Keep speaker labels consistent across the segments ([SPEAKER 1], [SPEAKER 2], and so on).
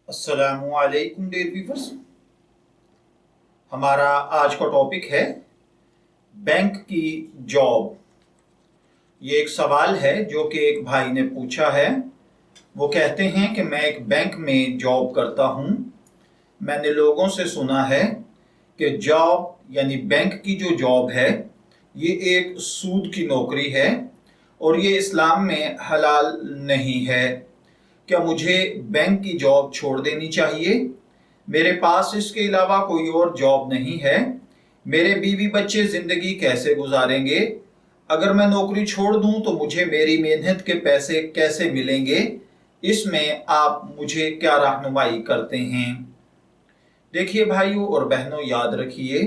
[SPEAKER 1] अस्सलामुअलैकुम dear viewers. हमारा आज का टॉपिक है बैंक की जॉब। ये एक सवाल है जो कि एक भाई ने पूछा है। वो कहते हैं कि मैं एक बैंक में जॉब करता हूँ। मैंने लोगों से सुना है कि जॉब यानी बैंक की जो जॉब है ये एक सूद की नौकरी है और ये इस्लाम में हलाल नहीं है। क्या मुझे बैंक की जॉब छोड़ देनी चाहिए? मेरे पास इसके अलावा कोई और जॉब नहीं है। मेरे बीवी बच्चे ज़िंदगी कैसे गुजारेंगे? अगर मैं नौकरी छोड़ दूं तो मुझे मेरी मेहनत के पैसे कैसे मिलेंगे? इसमें आप मुझे क्या रहनुमाई करते हैं? देखिए भाइयों और बहनों, याद रखिए,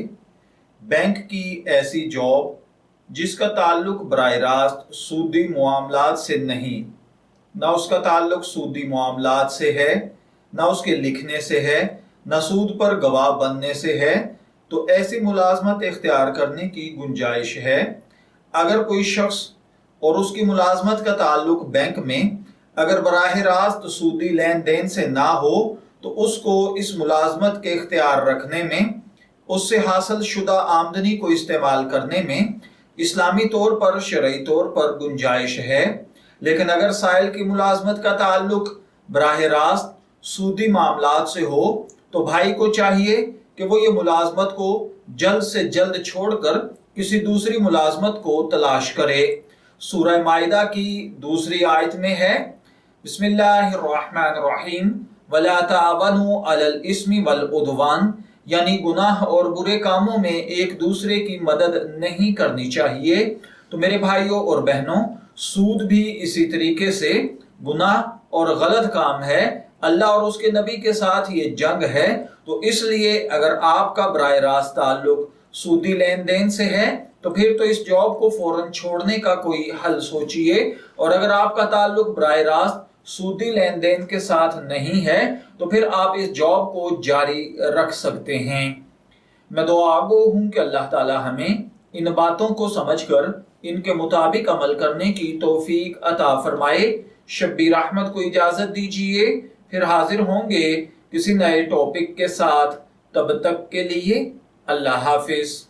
[SPEAKER 1] बैंक की ऐसी जॉब जिसका ताल्लुक बराह रास्त सूदी मामलात से नहीं, ना उसका ताल्लुक सूदी मामलात से है, ना उसके लिखने से है, ना सूद पर गवाह बनने से है, तो ऐसी मुलाजमत इख्तियार करने की गुंजाइश है। अगर कोई शख्स और उसकी मुलाजमत का ताल्लुक बैंक में अगर बराह रास्त सूदी लेन देन से ना हो तो उसको इस मुलाजमत के इख्तियार रखने में, उससे हासिल शुदा आमदनी को इस्तेमाल करने में इस्लामी तौर पर, शरई तौर पर गुंजाइश है। लेकिन अगर साइल की मुलाजमत का ताल्लुक बराह रास्त सूदी मामलात से हो तो भाई को चाहिए कि वो ये मुलाजमत को जल्द से जल्द छोड़कर किसी दूसरी मुलाजमत को तलाश करे। सूरह माइदा की दूसरी आयत में है, बिस्मिल्लाहिर्रहमानिर्रहीम, वला तावनु अलल इस्मी वल उद्वान, यानी गुनाह और बुरे कामों में एक दूसरे की मदद नहीं करनी चाहिए। तो मेरे भाइयों और बहनों, सूद भी इसी तरीके से गुनाह और गलत काम है। अल्लाह और उसके नबी के साथ ये जंग है। तो इसलिए अगर आपका बराह रास्त ताल्लुक सूदी लेन देन से है तो फिर तो इस जॉब को फौरन छोड़ने का कोई हल सोचिए। और अगर आपका ताल्लुक बराह रास्त सूदी लेन देन के साथ नहीं है तो फिर आप इस जॉब को जारी रख सकते हैं। मैं दुआगो हूं कि अल्लाह ताला हमें इन बातों को समझकर इनके मुताबिक अमल करने की तौफीक अता फरमाए। शब्बीर अहमद को इजाजत दीजिए, फिर हाजिर होंगे किसी नए टॉपिक के साथ। तब तक के लिए अल्लाह हाफिज।